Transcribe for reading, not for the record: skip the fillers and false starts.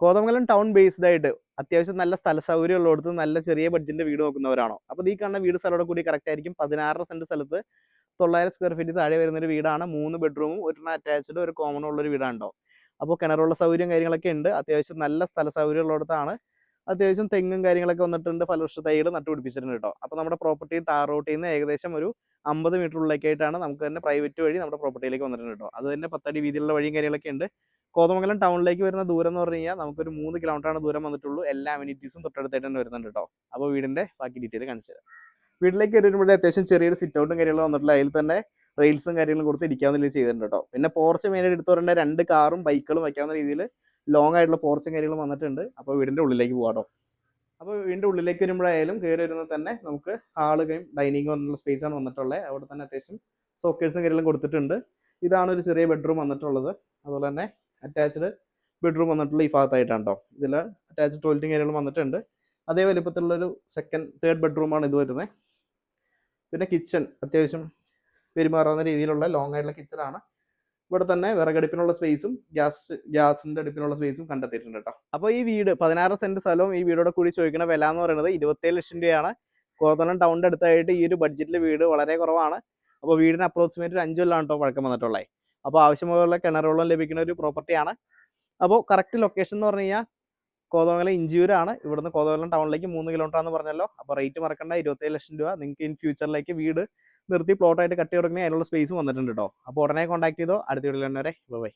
Kothamangalam town based ആയിട്ട് അത്യാവശ്യം നല്ല സ്ഥല സൗകര്യം ഉള്ളിടത്ത് നല്ല ചെറിയ ബഡ്ജറ്റിന്റെ വീട് നോക്കുന്നവരാണോ? അപ്പോൾ ഈ കാണുന്ന വീട് സ്ഥലത്തോടെ കൂടി കറക്റ്റ് ആയിരിക്കും. 16 സെന്റ് സ്ഥലത്ത് 900 സ്ക്വയർ ഫീറ്റ് താഴെ വരുന്നൊരു വീടാണ്. 3 ബെഡ്റൂമും ഒരെണ്ണം അറ്റാച്ച്ഡ് ഒരു കോമൺ ഉള്ളൊരു വീടാണോ. അപ്പോൾ കിണറുള്ള സൗകര്യം കാര്യങ്ങളൊക്കെ ഉണ്ട്. അത്യാവശ്യം നല്ല സ്ഥല സൗകര്യം ഉള്ളിടത്താണ്. അത്യാവശ്യം തെങ്ങും കാര്യങ്ങളൊക്കെ വന്നിട്ടുണ്ട്. ഫലവൃക്ഷ തൈകൾ നട്ടുപിടിപ്പിച്ചിട്ടുണ്ട് കേട്ടോ. അപ്പോൾ നമ്മുടെ പ്രോപ്പർട്ടി ടാർ റോട്ടിൽ നിന്ന് ഏകദേശം ഒരു 50 മീറ്റർ ഉള്ളിലേക്കായിട്ടാണ് നമുക്ക് തന്നെ പ്രൈവറ്റ് വഴി നമ്മുടെ പ്രോപ്പർട്ടിയിലേക്ക് വന്നിട്ടുണ്ട് കേട്ടോ. അത് തന്നെ 10 അടി വീതിയിലുള്ള വഴിയും കാര്യങ്ങളൊക്കെ ഉണ്ട്. കോതമംഗലം ടൗണിലേക്ക് വരുന്ന ദൂരം എന്ന് പറഞ്ഞു കഴിഞ്ഞാൽ നമുക്കൊരു 3 കിലോമീറ്ററാണ് ദൂരം വന്നിട്ടുള്ളൂ. എല്ലാ അമ്യൂണിറ്റീസും തൊട്ടടുത്തായിട്ട് തന്നെ വരുന്നുണ്ട് കേട്ടോ. അപ്പോൾ വീടിൻ്റെ ബാക്കി ഡീറ്റെയിൽ കാണിച്ചു തരാം. വീട്ടിലേക്ക് വരുമ്പോൾ അത്യാവശ്യം ചെറിയൊരു സിറ്റ് ഔട്ടും കാര്യങ്ങളും വന്നിട്ടില്ല. അതിൽ തന്നെ റെയിൽസും കാര്യങ്ങളും കൊടുത്ത് ഇരിക്കാവുന്ന രീതിയിൽ ചെയ്തിട്ടുണ്ട് കേട്ടോ. പിന്നെ പോർച്ച് മെയിനായിട്ട് എടുത്തു പറയേണ്ട 2 കാറും ബൈക്കുകളും വയ്ക്കാവുന്ന രീതിയിൽ ലോങ് ആയിട്ടുള്ള പോർച്ചും കാര്യങ്ങളും വന്നിട്ടുണ്ട്. അപ്പോൾ വീടിൻ്റെ ഉള്ളിലേക്ക് പോകാം കേട്ടോ. അപ്പോൾ വീടിൻ്റെ ഉള്ളിലേക്ക് വരുമ്പോഴായാലും കയറി വരുന്നത് തന്നെ നമുക്ക് ഹാളുകയും ഡൈനിങ്ങും എന്നുള്ള സ്പേസാണ് വന്നിട്ടുള്ളത്. അവിടെ തന്നെ അത്യാവശ്യം സോക്കേഴ്സും കാര്യങ്ങളും കൊടുത്തിട്ടുണ്ട്. ഇതാണ് ഒരു ചെറിയ ബെഡ്റൂം വന്നിട്ടുള്ളത്. അതുപോലെ തന്നെ അറ്റാച്ച്ഡ് ബെഡ്റൂം വന്നിട്ടുള്ള ഈ ഭാഗത്തായിട്ടാണ് കേട്ടോ. ഇതിൽ അറ്റാച്ച്ഡ് ടോയ്ലറ്റും കാര്യങ്ങളും വന്നിട്ടുണ്ട്. അതേ വലിപ്പത്തിലുള്ളൊരു തേർഡ് ബെഡ്റൂമാണ് ഇത് വരുന്നത്. പിന്നെ കിച്ചൺ അത്യാവശ്യം പെരുമാറാവുന്ന രീതിയിലുള്ള ലോങ് ആയിട്ടുള്ള കിച്ചണാണ്. ഇവിടെ തന്നെ വിറകടുപ്പിനുള്ള സ്പേസും ഗ്യാസിന്റെ അടുപ്പിനുള്ള സ്പേസും കണ്ടെത്തിയിട്ടുണ്ട് കേട്ടോ. അപ്പോൾ ഈ വീട് 16 സെന്റ് സ്ഥലവും ഈ വീടോടെ കൂടി ചോദിക്കുന്ന വില എന്ന് പറയുന്നത് 27 ലക്ഷം രൂപയാണ്. കോതമംഗലം ടൗണിന്റെ അടുത്തായിട്ട് ഈ ഒരു ബഡ്ജറ്റിൽ വീട് വളരെ കുറവാണ്. അപ്പോൾ വീടിന് അപ്രോക്സിമേറ്റ് 5 കൊല്ലമാണ് കേട്ടോ പഴക്കം വന്നിട്ടുള്ളത്. അപ്പോൾ ആവശ്യമുള്ള കിണറുവെള്ളം ലഭിക്കുന്ന ഒരു പ്രോപ്പർട്ടിയാണ്. അപ്പോൾ കറക്റ്റ് ലൊക്കേഷൻ എന്ന് പറഞ്ഞു കഴിഞ്ഞാൽ കോതമംഗലം ഇഞ്ചിയൂരാണ്. ഇവിടുന്ന് കോതമംഗലം ടൗണിലേക്ക് 3 കിലോമീറ്റർ ആണെന്ന് പറഞ്ഞല്ലോ. അപ്പോൾ റേറ്റ് മറക്കണ്ട, 27 ലക്ഷം രൂപ. നിങ്ങൾക്ക് ഇൻ ഫ്യൂച്ചറിലേക്ക് വീട് നിർത്തി പ്ലോട്ടായിട്ട് കട്ടി കൊടുക്കണേ അതിനുള്ള സ്പേസ് വന്നിട്ടുണ്ട് കേട്ടോ. അപ്പോൾ ഉടനെ കോൺടാക്ട് ചെയ്തോ. അടുത്ത വീഡിയോയിൽ തന്നെ വരെ ബൈ.